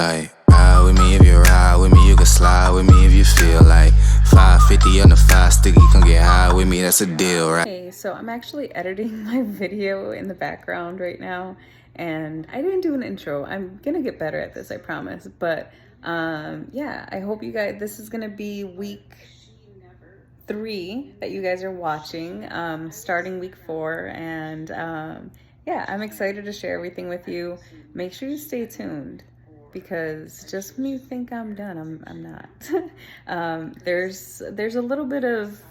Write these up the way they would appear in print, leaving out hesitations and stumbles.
Like, ride with me if you ride with me, you can slide with me if you feel like 550 on the 5 sticky, come get high with me, that's a deal, right? Hey, so I'm actually editing my video in the background right now, and I didn't do an intro. I'm gonna get better at this, I promise. But yeah, I hope you guys, this is gonna be week 3 that you guys are watching, starting week 4, and yeah, I'm excited to share everything with you. Make sure you stay tuned, because just when you think I'm done, I'm not. There's a little bit of,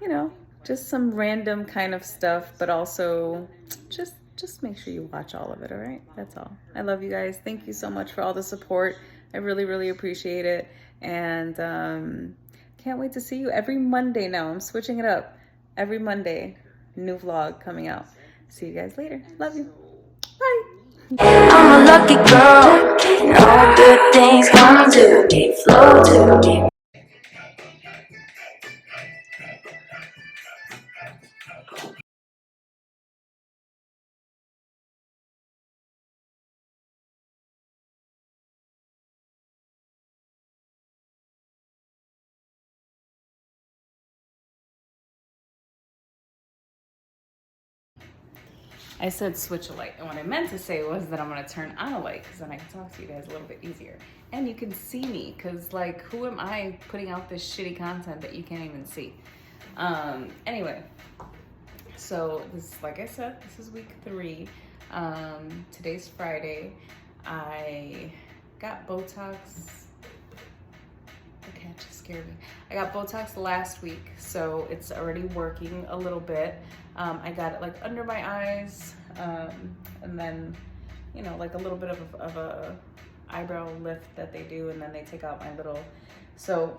you know, just some random kind of stuff, but also just make sure you watch all of it. All right, that's all. I love you guys. Thank you so much for all the support. I really appreciate it, and can't wait to see you every Monday. Now I'm switching it up. Every Monday, new vlog coming out. See you guys later. Love you. Bye. I'm a lucky girl, and all good things come to deep flow too deep. I said switch a light, and what I meant to say was that I'm gonna turn on a light, because then I can talk to you guys a little bit easier. And you can see me, because like, who am I putting out this shitty content that you can't even see? Anyway, so this, like I said, this is week 3. Today's Friday. I got Botox. The cat just scared me. I got Botox last week, so it's already working a little bit. I got it like under my eyes, and then, you know, like a little bit of a eyebrow lift that they do, and then they take out my little. So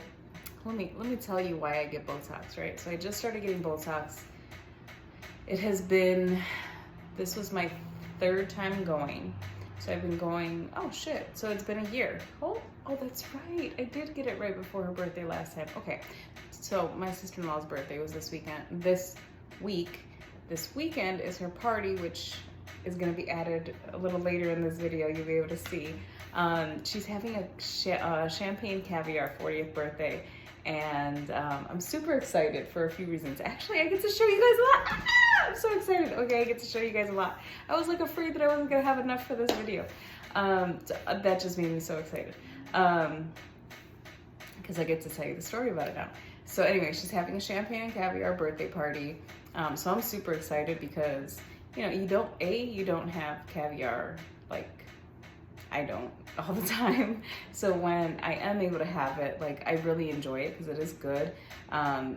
let me tell you why I get Botox, right? So I just started getting Botox. It has been, this was my 3rd time going. So I've been going, oh shit, so it's been a year. Oh, that's right. I did get it right before her birthday last time. Okay, so my sister-in-law's birthday was this weekend. This weekend is her party, which is gonna be added a little later in this video. You'll be able to see. She's having a champagne caviar 40th birthday, and I'm super excited for a few reasons. Actually, I get to show you guys a lot. I'm so excited. Okay, I get to show you guys a lot. I was like afraid that I wasn't gonna have enough for this video. So that just made me so excited, because I get to tell you the story about it now. So anyway, she's having a champagne and caviar birthday party. So I'm super excited because, you know, you don't have caviar, like I don't, all the time. So when I am able to have it, like, I really enjoy it because it is good,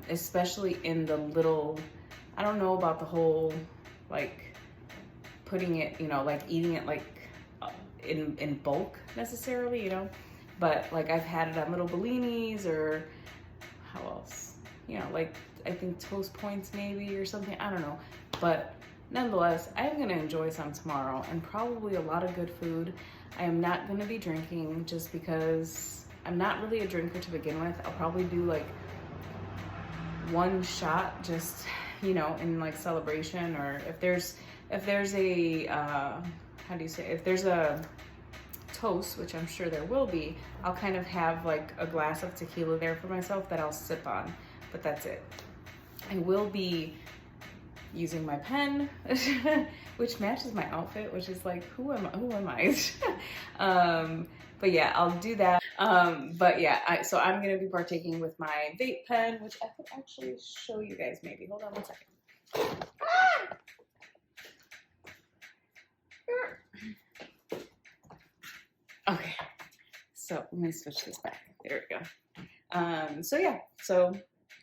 especially in the little, I don't know about the whole, like, putting it, you know, like eating it like in bulk necessarily, you know, but like I've had it on little bellinis, or how else, you know, like I think Toast Points maybe or something, I don't know. But nonetheless, I'm gonna enjoy some tomorrow, and probably a lot of good food. I am not gonna be drinking, just because I'm not really a drinker to begin with. I'll probably do like 1 shot, just, you know, in like celebration, or if there's a how do you say, if there's a toast, which I'm sure there will be, I'll kind of have like a glass of tequila there for myself that I'll sip on, but that's it. I will be using my pen, which matches my outfit, which is like, who am I? But yeah, I'll do that. But yeah, so I'm gonna be partaking with my vape pen, which I could actually show you guys maybe. Hold on 1 second. Okay, so let me switch this back. There we go. So yeah, so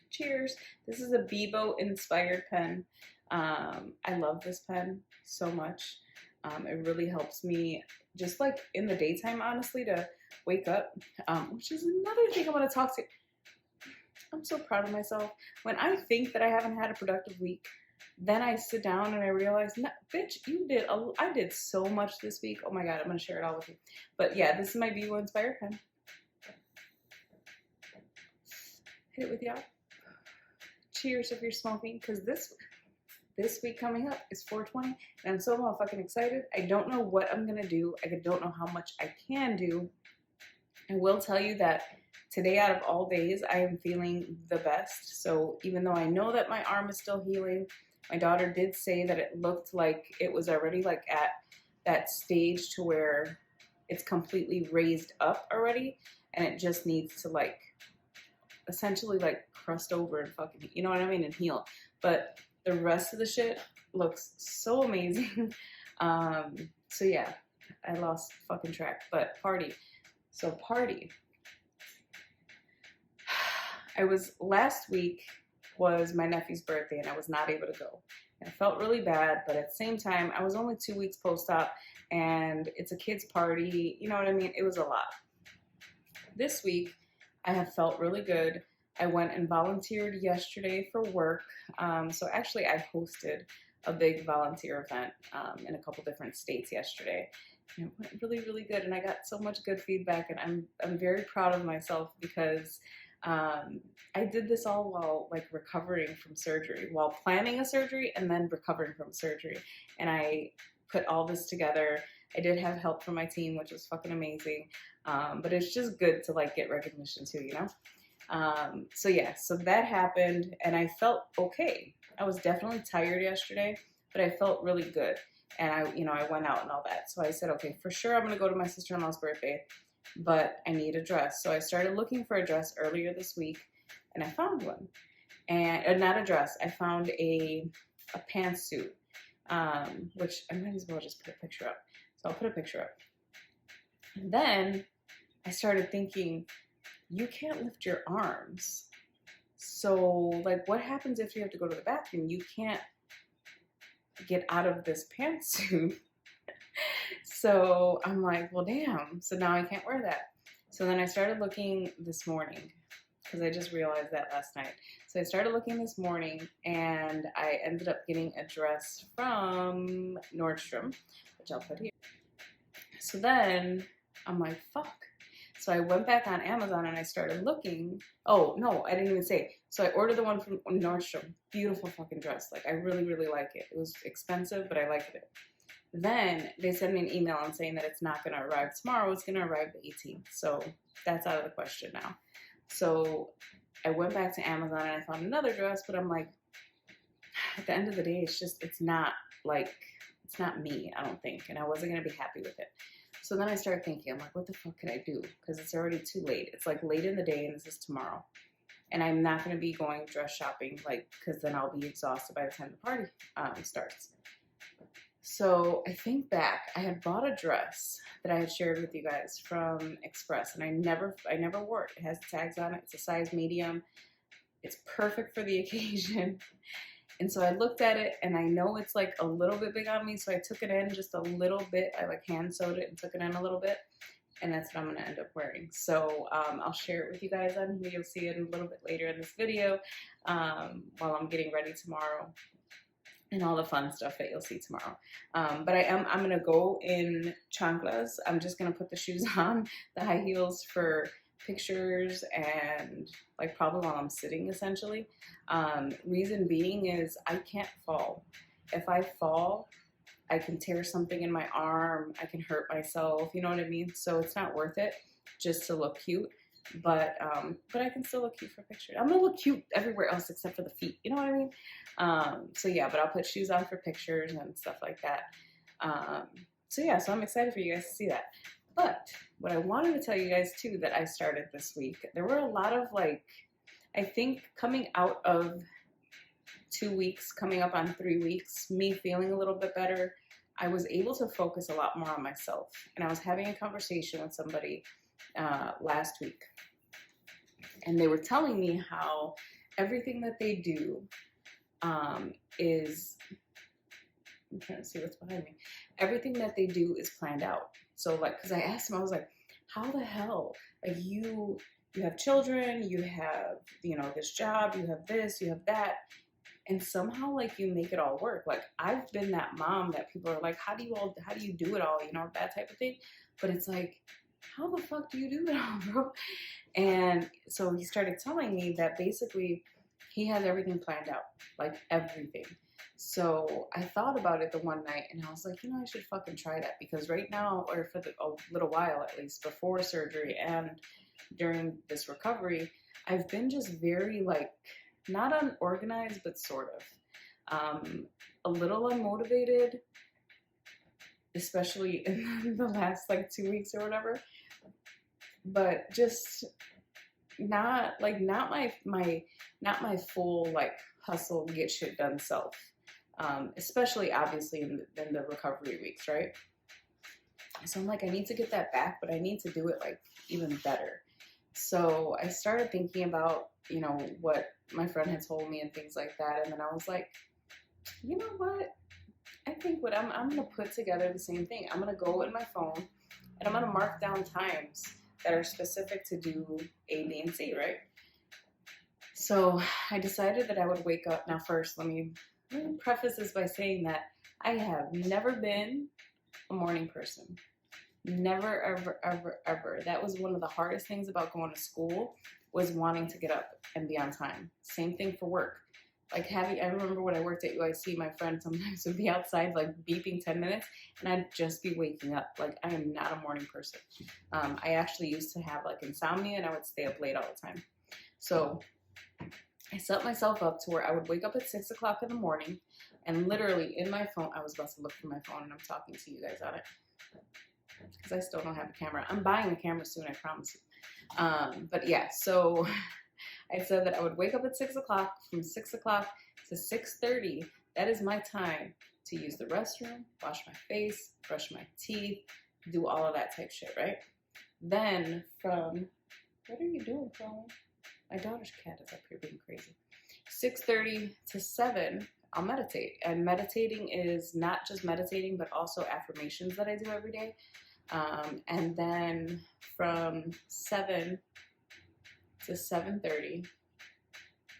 cheers. This is a Bebo inspired pen. I love this pen so much. It really helps me just like in the daytime, honestly, to wake up, which is another thing I want to talk to. I'm so proud of myself. When I think that I haven't had a productive week, then I sit down and I realize, no, bitch, I did so much this week. Oh my God, I'm going to share it all with you. But yeah, this is my Bebo inspired pen. Hit it with y'all. Cheers if you're smoking, because this this week coming up is 420, and I'm so motherfucking excited. I don't know what I'm gonna do. I don't know how much I can do. I will tell you that today, out of all days, I am feeling the best. So even though I know that my arm is still healing, my daughter did say that it looked like it was already like at that stage to where it's completely raised up already, and it just needs to like essentially like crust over and fucking, you know what I mean, and heal. But the rest of the shit looks so amazing. So yeah, I lost fucking track, but party. So party. Last week was my nephew's birthday and I was not able to go. I felt really bad, but at the same time, I was only 2 weeks post-op and it's a kid's party. You know what I mean? It was a lot. This week, I have felt really good. I went and volunteered yesterday for work. So actually, I hosted a big volunteer event in a couple different states yesterday. And it went really, really good. And I got so much good feedback and I'm very proud of myself because I did this all while like recovering from surgery, while planning a surgery and then recovering from surgery. And I put all this together. I did have help from my team, which was fucking amazing. But it's just good to like get recognition too, you know? So yeah, so that happened and I felt okay. I was definitely tired yesterday, but I felt really good. And I went out and all that. So I said, okay, for sure I'm gonna go to my sister-in-law's birthday, but I need a dress. So I started looking for a dress earlier this week and I found one. And not a dress, I found a pantsuit, which I might as well just put a picture up. So I'll put a picture up. And then I started thinking, you can't lift your arms. So like what happens if you have to go to the bathroom? You can't get out of this pantsuit. So I'm like, well, damn. So now I can't wear that. So then I started looking this morning because I just realized that last night. So I started looking this morning and I ended up getting a dress from Nordstrom, which I'll put here. So then I'm like, fuck. So I went back on Amazon and I started looking. Oh, no, I didn't even say. So I ordered the one from Nordstrom. Beautiful fucking dress. Like, I really, really like it. It was expensive, but I liked it. Then they sent me an email and saying that it's not going to arrive tomorrow. It's going to arrive the 18th. So that's out of the question now. So I went back to Amazon and I found another dress, but I'm like, at the end of the day, it's not me, I don't think. And I wasn't going to be happy with it. So then I started thinking, I'm like, what the fuck can I do? Because it's already too late. It's like late in the day and this is tomorrow. And I'm not going to be going dress shopping, like, because then I'll be exhausted by the time the party starts. So I think back, I had bought a dress that I had shared with you guys from Express, and I never wore it. It has tags on it. It's a size medium. It's perfect for the occasion. And so I looked at it, and I know it's like a little bit big on me, so I took it in just a little bit. I like hand sewed it and took it in a little bit, and that's what I'm going to end up wearing. So I'll share it with you guys on here. You'll see it a little bit later in this video while I'm getting ready tomorrow. And all the fun stuff that you'll see tomorrow. But I'm gonna go in chanclas. I'm just gonna put the shoes on, the high heels for pictures and like probably while I'm sitting essentially. Reason being is I can't fall. If I fall, I can tear something in my arm, I can hurt myself, you know what I mean? So it's not worth it just to look cute. But I can still look cute for pictures. I'm gonna look cute everywhere else except for the feet. You know what I mean? So yeah, but I'll put shoes on for pictures and stuff like that. So yeah, so I'm excited for you guys to see that. But what I wanted to tell you guys too that I started this week, there were a lot of like, I think coming out of 2 weeks, coming up on 3 weeks, me feeling a little bit better, I was able to focus a lot more on myself. And I was having a conversation with somebody last week, and they were telling me how everything that they do is, I'm trying to see what's behind me, everything that they do is planned out. So like, because I asked them, I was like, how the hell, like you have children, you have, this job, you have this, you have that, and somehow like you make it all work. Like I've been that mom that people are like, how do you do it all, that type of thing. But it's like, how the fuck do you do it all, bro? And so he started telling me that basically he has everything planned out, like everything. So I thought about it the one night and I was like, I should fucking try that, because right now, or for a little while at least, before surgery and during this recovery, I've been just very like, not unorganized, but sort of. A little unmotivated, especially in the last like 2 weeks or whatever. But just not my full like hustle, get shit done self. Especially obviously in the recovery weeks, right? So I'm like, I need to get that back, but I need to do it like even better. So I started thinking about, what my friend had told me and things like that. And then I was like, you know what? I think what I'm going to put together the same thing. I'm going to go in my phone and I'm going to mark down times that are specific to do A, B, and C, right? So I decided that I would wake up. Now first, let me preface this by saying that I have never been a morning person. Never, ever, ever, ever. That was one of the hardest things about going to school, was wanting to get up and be on time. Same thing for work. Like I remember when I worked at UIC, my friend sometimes would be outside like beeping 10 minutes and I'd just be waking up. Like, I am not a morning person. I actually used to have like insomnia and I would stay up late all the time. So I set myself up to where I would wake up at 6 o'clock in the morning, and literally in my phone, I was about to look for my phone and I'm talking to you guys on it because I still don't have a camera. I'm buying a camera soon, I promise you. But yeah, so I said that I would wake up at 6 o'clock. From 6 o'clock to 6:30, that is my time to use the restroom, wash my face, brush my teeth, do all of that type shit, right? Then from, what are you doing, Chloe? My daughter's cat is up here being crazy. 6:30 to 7, I'll meditate. And meditating is not just meditating, but also affirmations that I do every day. And then from 7 to 7:30,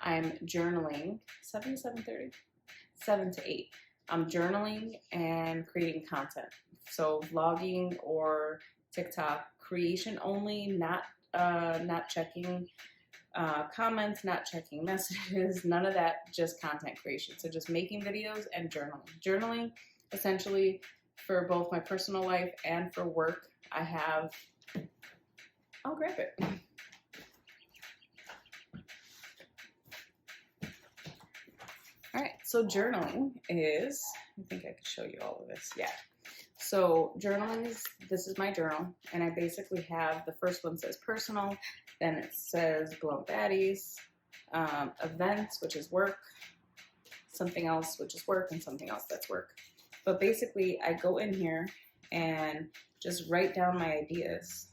I'm journaling. 7 to 7:30? 7 to 8. I'm journaling and creating content. So vlogging or TikTok, creation only, not checking comments, not checking messages, none of that, just content creation. So just making videos and journaling. Journaling, essentially, for both my personal life and for work, I have, I'll grab it. All right, so journaling is, I think I could show you all of this, yeah. So journaling is, this is my journal, and I basically have, the first one says personal, then it says Glow Baddies, events, which is work, something else, which is work, and something else that's work. But basically, I go in here and just write down my ideas.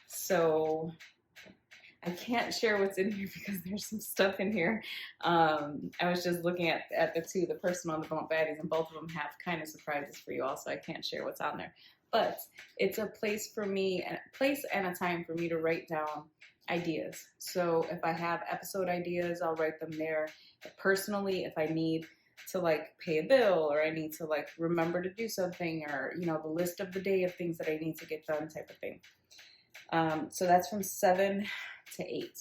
So I can't share what's in here because there's some stuff in here. I was just looking at the two, the personal and the Glow Baddies, and both of them have kind of surprises for you also. I can't share what's on there. But it's a place for me, a place and a time for me to write down ideas. So if I have episode ideas, I'll write them there. Personally, if I need to like pay a bill, or I need to like remember to do something, or the list of the day of things that I need to get done type of thing. So that's from 7 to 8.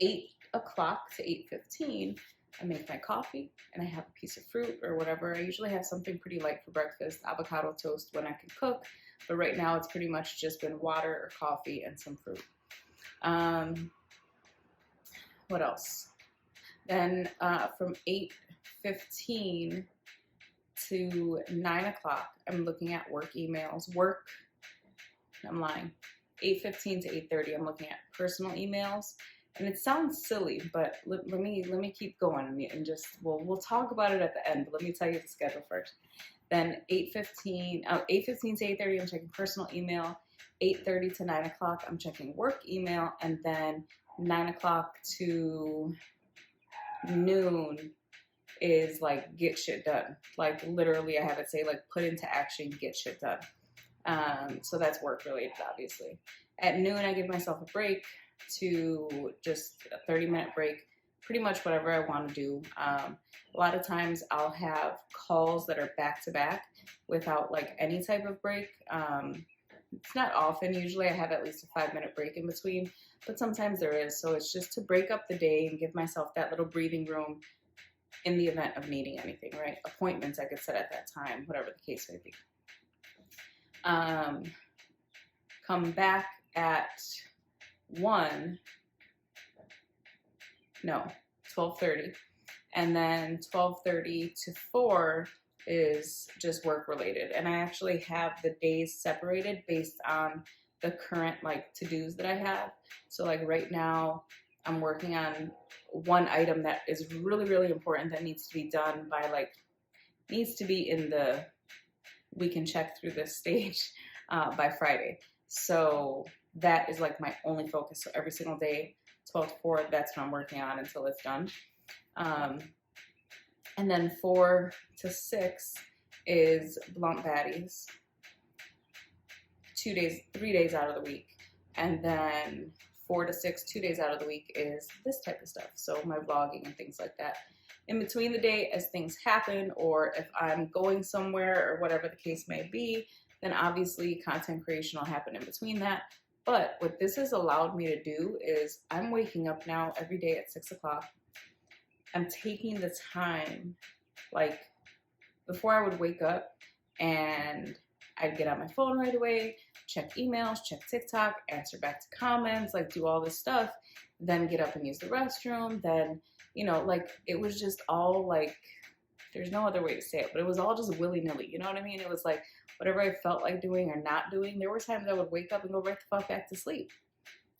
8 o'clock to 8:15, I make my coffee and I have a piece of fruit or whatever. I usually have something pretty light for breakfast, avocado toast when I can cook, but right now it's pretty much just been water or coffee and some fruit. What else? Then from 8:15 to 9 o'clock, I'm looking at work emails. I'm lying. 8:15 to 8:30, I'm looking at personal emails. And it sounds silly, but let me keep going and just we'll talk about it at the end. But let me tell you the schedule first. Then 8:15 to 8:30, I'm checking personal email. 8:30 to 9 o'clock, I'm checking work email, and then 9 o'clock to noon is like get shit done. Like literally, I have it say like put into action, get shit done. So that's work related, obviously. At noon, I give myself a break, to just a 30-minute break, pretty much whatever I want to do. A lot of times I'll have calls that are back to back without like any type of break. It's not often. Usually I have at least a 5-minute break in between, but sometimes there is. So it's just to break up the day and give myself that little breathing room in the event of needing anything, right? Appointments I could set at that time, whatever the case may be. Come back at 12:30. And then 12:30 to 4 is just work related. And I actually have the days separated based on the current like to-dos that I have. So like right now I'm working on one item that is really, really important that needs to be done by needs to be in the, we can check through this stage by Friday. So that is like my only focus. So every single day, 12 to 4, that's what I'm working on until it's done. And then 4 to 6 is blunt baddies. 3 days out of the week. And then 4 to 6, 2 days out of the week is this type of stuff. So my vlogging and things like that. In between the day, as things happen, or if I'm going somewhere or whatever the case may be, then obviously content creation will happen in between that. But what this has allowed me to do is I'm waking up now every day at 6 o'clock. I'm taking the time, like before I would wake up and I'd get on my phone right away, check emails, check TikTok, answer back to comments, like do all this stuff, then get up and use the restroom. Then, you know, like it was just all like, there's no other way to say it, but it was all just willy-nilly. You know what I mean? It was like whatever I felt like doing or not doing. There were times I would wake up and go right the fuck back to sleep.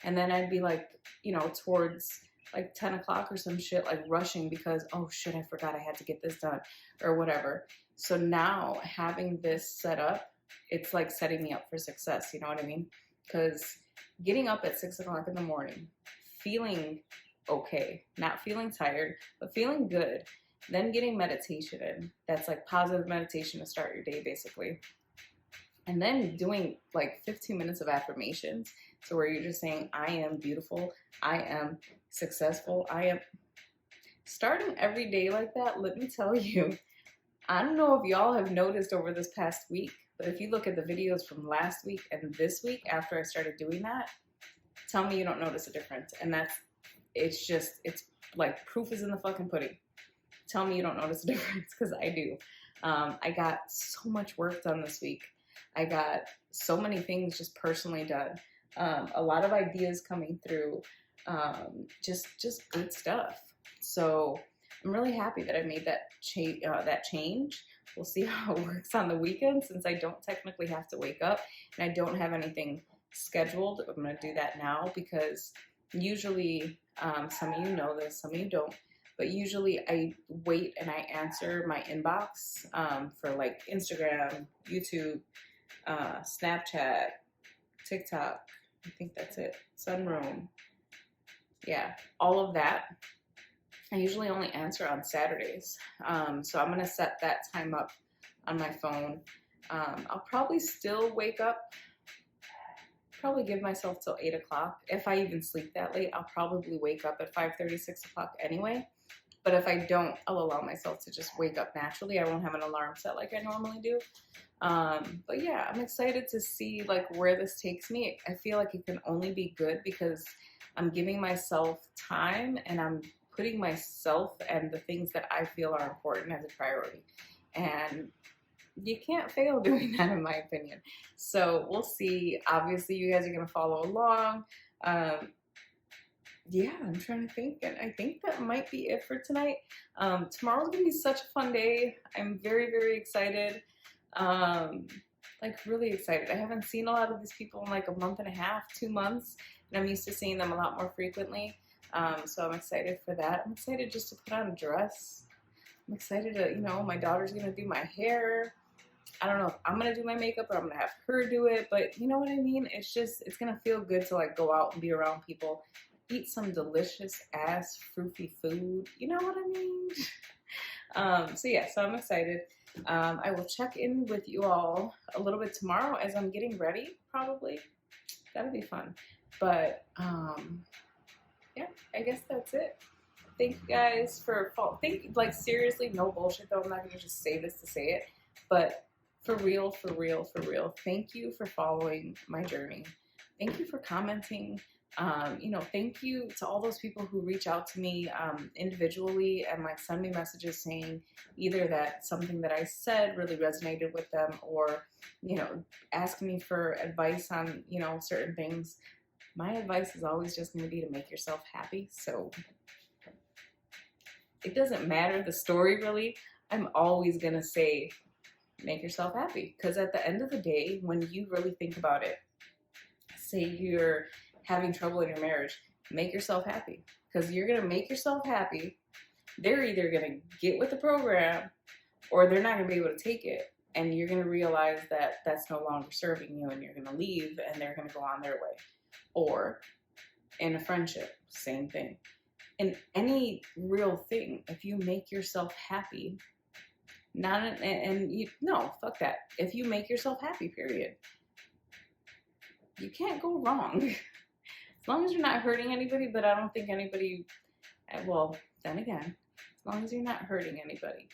And then I'd be like, you know, towards like 10 o'clock or some shit, like rushing because, oh shit, I forgot I had to get this done or whatever. So now having this set up, it's like setting me up for success. You know what I mean? Because getting up at 6 o'clock in the morning, feeling okay, not feeling tired, but feeling good, then getting meditation in. That's like positive meditation to start your day, basically. And then doing like 15 minutes of affirmations. So where you're just saying, I am beautiful, I am successful, I am. Starting every day like that, let me tell you, I don't know if y'all have noticed over this past week, but if you look at the videos from last week and this week after I started doing that, tell me you don't notice a difference. And it's like proof is in the fucking pudding. Tell me you don't notice a difference, because I do. I got so much work done this week. I got so many things just personally done. A lot of ideas coming through, just good stuff. So I'm really happy that I made that change. We'll see how it works on the weekend, since I don't technically have to wake up and I don't have anything scheduled. I'm going to do that now because usually, some of you know this, some of you don't, but usually I wait and I answer my inbox for like Instagram, YouTube, Snapchat, TikTok. I think that's it. Sunroom. Yeah, all of that. I usually only answer on Saturdays. So I'm going to set that time up on my phone. I'll probably still wake up, probably give myself till 8 o'clock. If I even sleep that late, I'll probably wake up at 5:30, 6 o'clock anyway. But if I don't, I'll allow myself to just wake up naturally. I won't have an alarm set like I normally do. But yeah, I'm excited to see like where this takes me. I feel like it can only be good because I'm giving myself time and I'm putting myself and the things that I feel are important as a priority. And you can't fail doing that, in my opinion. So we'll see. Obviously, you guys are going to follow along. Yeah, I'm trying to think, and I think that might be it for tonight. Tomorrow's gonna be such a fun day. I'm very, very excited. Like really excited. I haven't seen a lot of these people in like a month and a half, 2 months, and I'm used to seeing them a lot more frequently. So I'm excited for that. I'm excited just to put on a dress. I'm excited to, you know, my daughter's gonna do my hair. I don't know if I'm gonna do my makeup or I'm gonna have her do it, but you know what I mean? It's gonna feel good to like go out and be around people. Eat some delicious ass fruity food. You know what I mean? So yeah, so I'm excited. I will check in with you all a little bit tomorrow as I'm getting ready, probably. That'll be fun. But yeah, I guess that's it. Thank you guys for like seriously, no bullshit though. I'm not gonna just say this to say it, but for real, for real, for real, thank you for following my journey. Thank you for commenting. You know, thank you to all those people who reach out to me individually and like send me messages saying either that something that I said really resonated with them, or, you know, asking me for advice on, you know, certain things. My advice is always just going to be to make yourself happy. So it doesn't matter the story really. I'm always going to say, make yourself happy. Because at the end of the day, when you really think about it, say you're having trouble in your marriage, make yourself happy. Because you're going to make yourself happy. They're either going to get with the program or they're not going to be able to take it. And you're going to realize that that's no longer serving you and you're going to leave and they're going to go on their way. Or in a friendship, same thing. In any real thing, if you make yourself happy, fuck that. If you make yourself happy, period, you can't go wrong. As long as you're not hurting anybody, but I don't think anybody, well, then again, as long as you're not hurting anybody,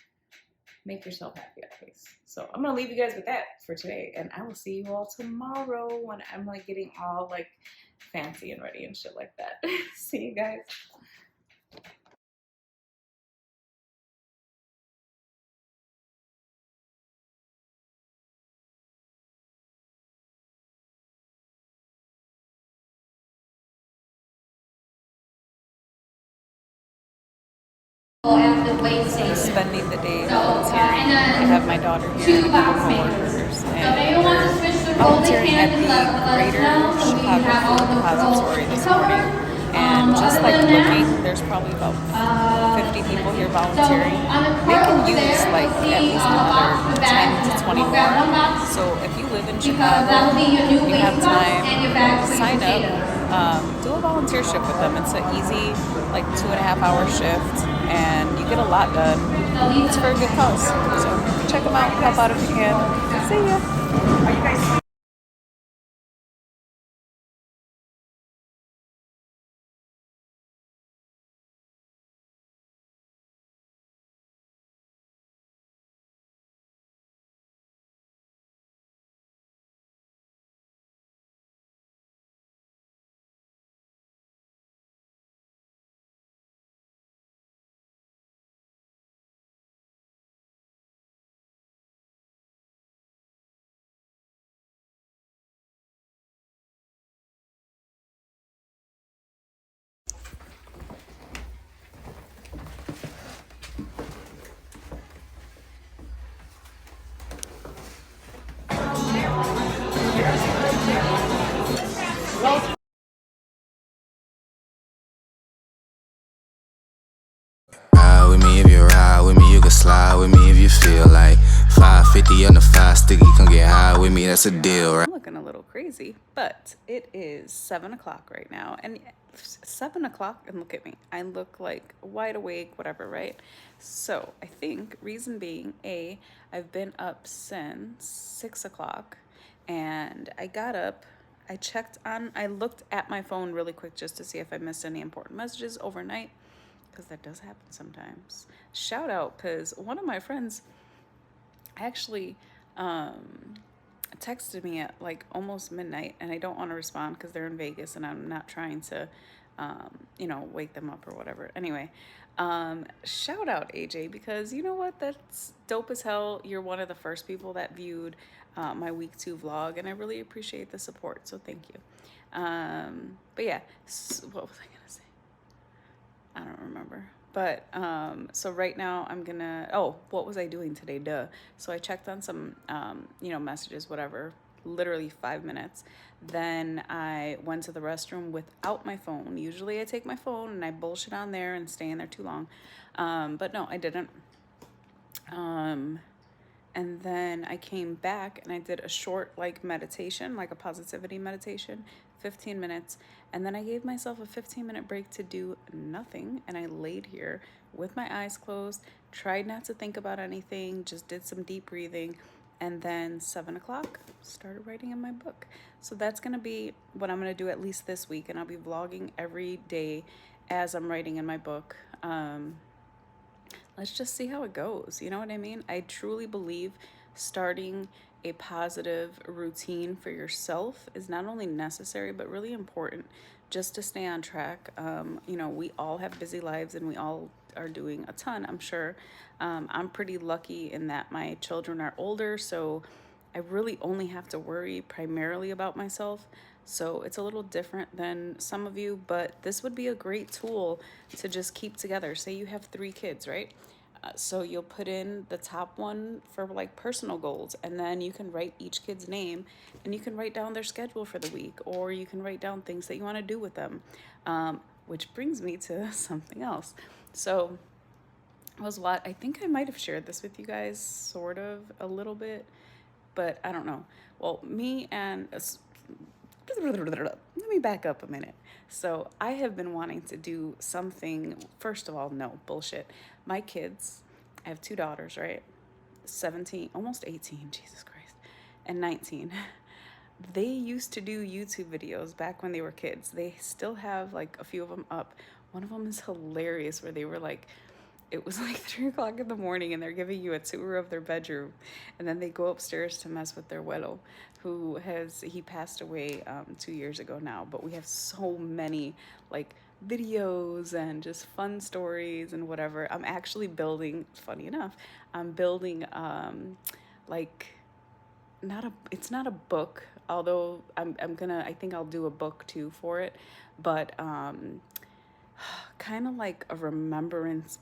make yourself happy at least. So I'm gonna leave you guys with that for today, and I will see you all tomorrow when I'm like getting all like fancy and ready and shit like that. See you guys. Spending the day volunteering. I have my daughter here and a couple coworkers, and we're volunteering at the Greater Chicago Food Depository this morning. And just like looking, there's probably about 50 people here volunteering. They can use like at least another 10 to 20 more. So if you live in Chicago, you have time, sign up, do a volunteer shift with them. It's an easy like 2.5-hour shift, and you get a lot done. It's for a good cause. So check them out, help out if you can. See ya. Ride with me if you ride with me, you can slide with me if you feel like 550 on the 5 sticky, come get high with me, that's a deal, right? I'm looking a little crazy, but it is 7 o'clock right now, and 7 o'clock, and look at me. I look like wide awake, whatever, right? So I think reason being, I've been up since 6 o'clock, and I got up, I looked at my phone really quick just to see if I missed any important messages overnight, because that does happen sometimes. Shout out, because one of my friends actually texted me at like almost midnight, and I don't want to respond because they're in Vegas and I'm not trying to wake them up or whatever. Anyway, shout out AJ, because you know what, that's dope as hell. You're one of the first people that viewed my week 2 vlog, and I really appreciate the support, so thank you. But yeah, what was I gonna say? I don't remember. But so right now I'm gonna, what was I doing today? Duh. So I checked on some messages, whatever, literally 5 minutes. Then I went to the restroom without my phone. Usually I take my phone and I bullshit on there and stay in there too long, but no, I didn't. And then I came back and I did a short like meditation, like a positivity meditation, 15 minutes. And then I gave myself a 15-minute break to do nothing. And I laid here with my eyes closed, tried not to think about anything, just did some deep breathing. And then 7 o'clock, started writing in my book. So that's going to be what I'm going to do at least this week. And I'll be vlogging every day as I'm writing in my book. Let's just see how it goes. You know what I mean? I truly believe starting a positive routine for yourself is not only necessary but really important just to stay on track. You know, we all have busy lives and we all are doing a ton, I'm sure. I'm pretty lucky in that my children are older, so I really only have to worry primarily about myself. So it's a little different than some of you, but this would be a great tool to just keep together. Say you have 3 kids, right? So you'll put in the top one for like personal goals, and then you can write each kid's name, and you can write down their schedule for the week, or you can write down things that you want to do with them. Which brings me to something else. So I think I might have shared this with you guys sort of a little bit, but I don't know. Well, let me back up a minute. So I have been wanting to do something. First of all, no, bullshit. My kids, I have 2 daughters, right? 17, almost 18, Jesus Christ, and 19. They used to do YouTube videos back when they were kids. They still have like a few of them up. One of them is hilarious where they were like, it was like 3 o'clock in the morning and they're giving you a tour of their bedroom, and then they go upstairs to mess with their abuelo, he passed away 2 years ago now, but we have so many like videos and just fun stories and whatever. I'm actually building, funny enough, I'm building like it's not a book, although I think I'll do a book too for it, but kind of like a remembrance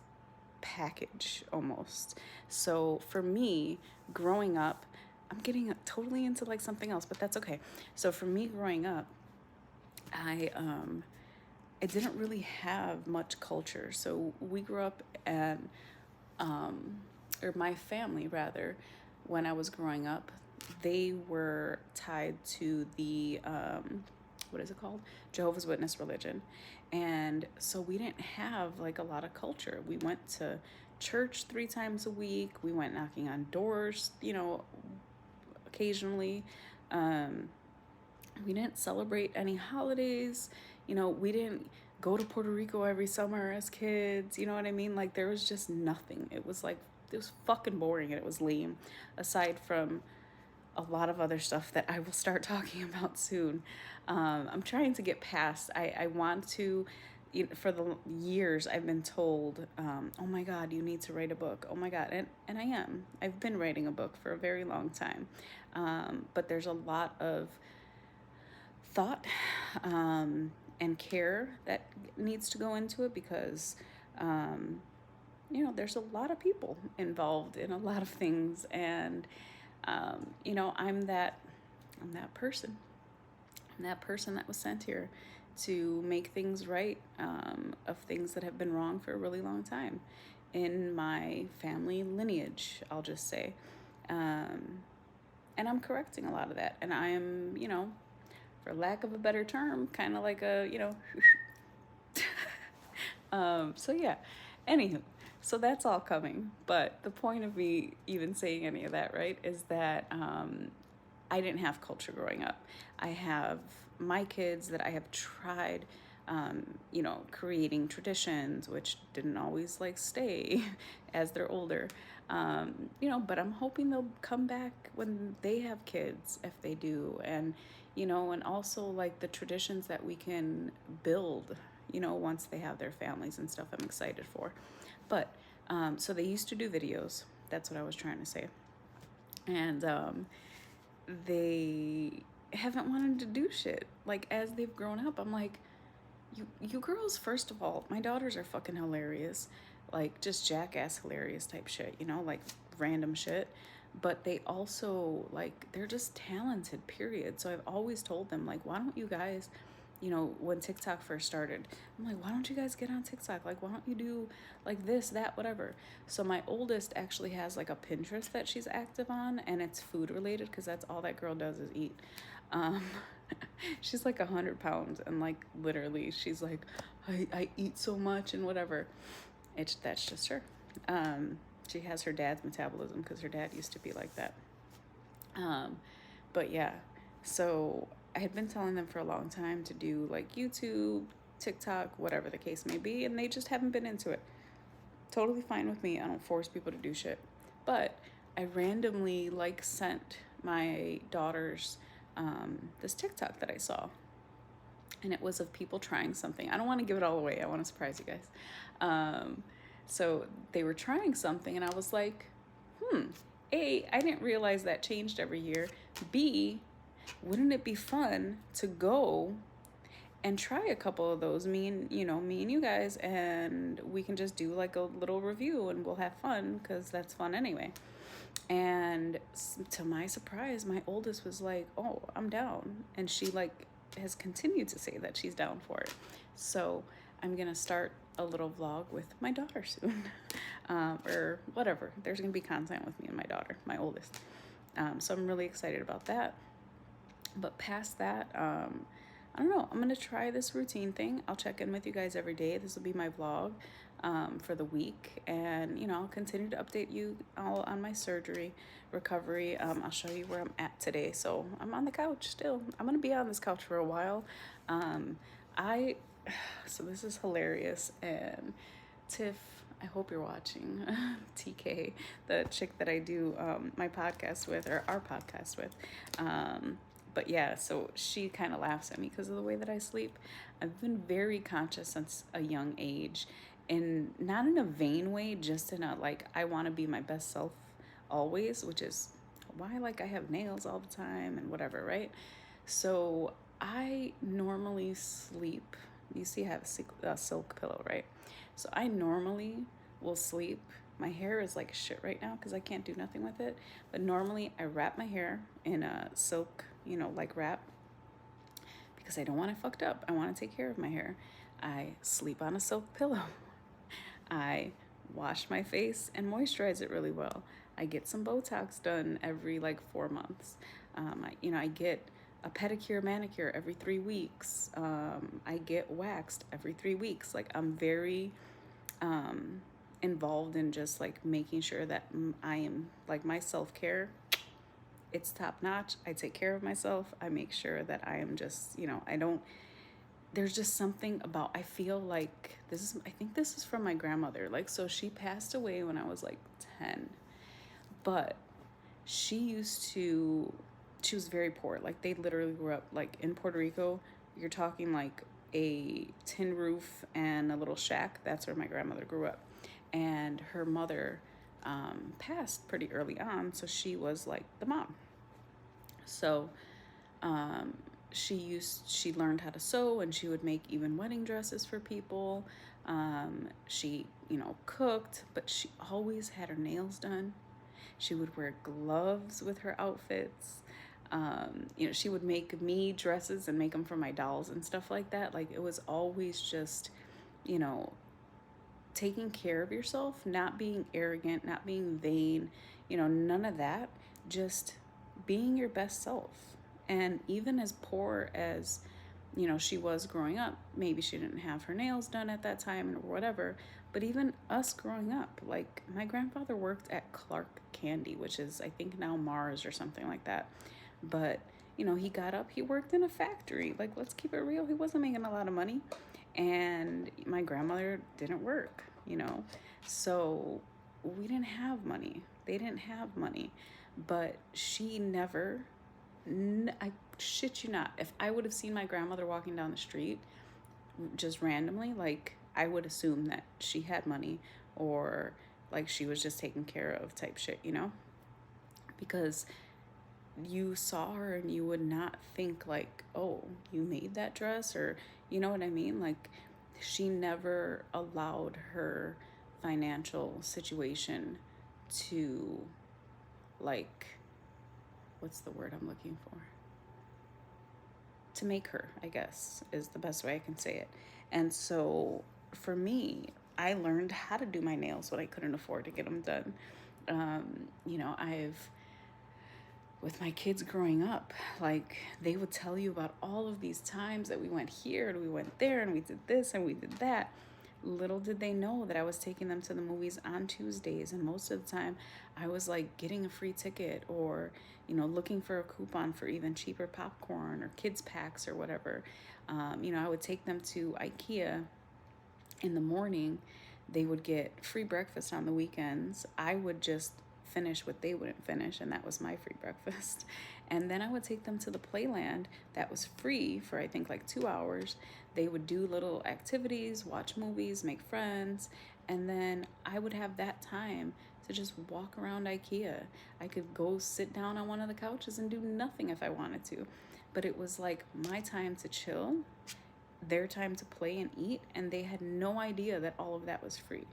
package almost. So for me, growing up, I'm getting totally into like something else, but that's okay. So for me growing up, I didn't really have much culture. So we grew up and or my family rather, when I was growing up, they were tied to the what is it called? Jehovah's Witness religion. And so we didn't have like a lot of culture. We went to church 3 times a week. We went knocking on doors, you know, occasionally. We didn't celebrate any holidays. You know, we didn't go to Puerto Rico every summer as kids. You know what I mean? Like there was just nothing. It was fucking boring and it was lame, aside from a lot of other stuff that I will start talking about soon. I'm trying to get past. I want to, for the years I've been told, oh my God, you need to write a book. Oh my God. And I am. I've been writing a book for a very long time. But there's a lot of thought and care that needs to go into it because, you know, there's a lot of people involved in a lot of things. And you know, I'm that person. I'm that person that was sent here to make things right, of things that have been wrong for a really long time in my family lineage, I'll just say. And I'm correcting a lot of that. And I am, you know, for lack of a better term, kind of like a, you know, so yeah, anywho. So that's all coming. But the point of me even saying any of that, right, is that I didn't have culture growing up. I have my kids that I have tried, you know, creating traditions, which didn't always like stay as they're older, you know, but I'm hoping they'll come back when they have kids, if they do. And, you know, and also like the traditions that we can build, you know, once they have their families and stuff, I'm excited for. But, so they used to do videos. That's what I was trying to say. And they haven't wanted to do shit. Like, as they've grown up, I'm like, you girls, first of all, my daughters are fucking hilarious. Like, just jackass hilarious type shit, you know, like random shit. But they also, like, they're just talented, period. So I've always told them, like, why don't you guys, you know, when TikTok first started, I'm like, why don't you guys get on TikTok? Like, why don't you do like this, that, whatever. So my oldest actually has like a Pinterest that she's active on, and it's food related because that's all that girl does is eat. She's like 100 pounds, and like literally she's like, I eat so much and whatever. That's just her. She has her dad's metabolism because her dad used to be like that. But yeah, so I had been telling them for a long time to do like YouTube, TikTok, whatever the case may be, and they just haven't been into it. Totally fine with me. I don't force people to do shit. But I randomly like sent my daughters this TikTok that I saw, and it was of people trying something. I don't want to give it all away. I want to surprise you guys. So they were trying something, and I was like, A, I didn't realize that changed every year. B, wouldn't it be fun to go and try a couple of those, me and you guys, and we can just do like a little review and we'll have fun, because that's fun anyway. And to my surprise, my oldest was like, oh, I'm down. And she like has continued to say that she's down for it. So I'm gonna start a little vlog with my daughter soon. Or whatever, there's gonna be content with me and my daughter, my oldest. So I'm really excited about that. But past that, I don't know, I'm gonna try this routine thing. I'll check in with you guys every day. This will be my vlog for the week, and I'll continue to update you all on my surgery recovery. I'll show you where I'm at today. So I'm on the couch still. I'm gonna be on this couch for a while. So this is hilarious, and Tiff, I hope you're watching. TK, the chick that I do my podcast with, or our podcast with. But yeah, so she kind of laughs at me because of the way that I sleep. I've been very conscious since a young age, and not in a vain way, just in a like, I want to be my best self always, which is why like I have nails all the time and whatever, right? So I normally sleep, you see I have a silk pillow, right? So I normally will sleep, my hair is like shit right now because I can't do nothing with it, but normally I wrap my hair in a silk, like wrap, because I don't want it fucked up. I want to take care of my hair. I sleep on a silk pillow. I wash my face and moisturize it really well. I get some Botox done every like 4 months. I get a pedicure, manicure every 3 weeks. I get waxed every 3 weeks. Like I'm very involved in just like making sure that I am like my self-care, it's top notch. I take care of myself. I make sure that I am just, there's just something about, I feel like I think this is from my grandmother. Like, so she passed away when I was like 10, but she was very poor. Like they literally grew up like in Puerto Rico. You're talking like a tin roof and a little shack. That's where my grandmother grew up. And her mother passed pretty early on, so she was like the mom. So she learned how to sew, and she would make even wedding dresses for people. She cooked, but she always had her nails done. She would wear gloves with her outfits. She would make me dresses and make them for my dolls and stuff like that. Like it was always just taking care of yourself, not being arrogant, not being vain, none of that, just being your best self. And even as poor as, she was growing up, maybe she didn't have her nails done at that time or whatever, but even us growing up, like my grandfather worked at Clark Candy, which is, I think now Mars or something like that. But, he got up, he worked in a factory. Like, let's keep it real. He wasn't making a lot of money. And my grandmother didn't work, so we didn't have money. They didn't have money, but she never, I shit you not, if I would have seen my grandmother walking down the street just randomly, like I would assume that she had money, or like she was just taken care of type shit, because you saw her and you would not think like, oh, you made that dress, or you know what I mean? Like she never allowed her financial situation to, like, what's the word I'm looking for? To make her, I guess, is the best way I can say it. And so for me, I learned how to do my nails when I couldn't afford to get them done. With my kids growing up, like they would tell you about all of these times that we went here and we went there and we did this and we did that. Little did they know that I was taking them to the movies on Tuesdays, and most of the time I was like getting a free ticket, or looking for a coupon for even cheaper popcorn or kids packs or whatever. I would take them to IKEA in the morning. They would get free breakfast on the weekends. I would just finish what they wouldn't finish, and that was my free breakfast. And then I would take them to the playland that was free for I think like 2 hours. They would do little activities, watch movies, make friends, and then I would have that time to just walk around IKEA. I could go sit down on one of the couches and do nothing if I wanted to, but it was like my time to chill, their time to play and eat, and they had no idea that all of that was free.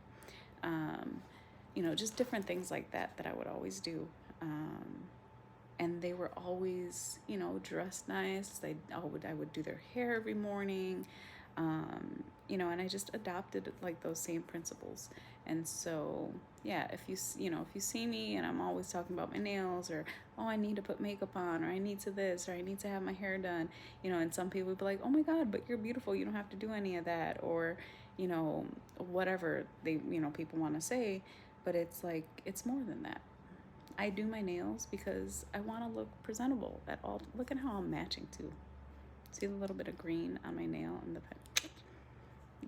You know, just different things like that that I would always do. And they were always, you know, dressed nice. I would do their hair every morning, you know, and I just adopted like those same principles. And so, yeah, if you see me and I'm always talking about my nails, or, oh, I need to put makeup on, or I need to this, or I need to have my hair done, you know, and some people would be like, oh my God, but you're beautiful, you don't have to do any of that, or, you know, whatever people want to say. But it's like, it's more than that. I do my nails because I want to look presentable at all. Look at how I'm matching too. See the little bit of green on my nail and the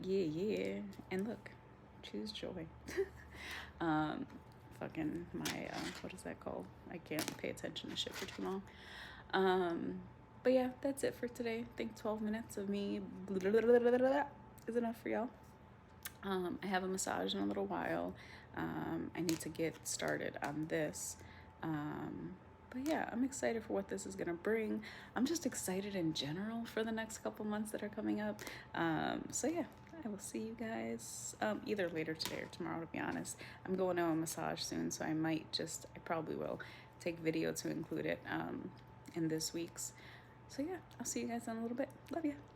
yeah. And look, choose joy. Fucking my what is that called? I can't pay attention to shit for too long. But yeah, that's it for today. I think 12 minutes of me is enough for y'all. I have a massage in a little while. I need to get started on this. But yeah, I'm excited for what this is gonna bring. I'm just excited in general for the next couple months that are coming up. So yeah, I will see you guys either later today or tomorrow, to be honest. I'm going to a massage soon, so I probably will take video to include it in this week's. So yeah, I'll see you guys in a little bit. Love ya.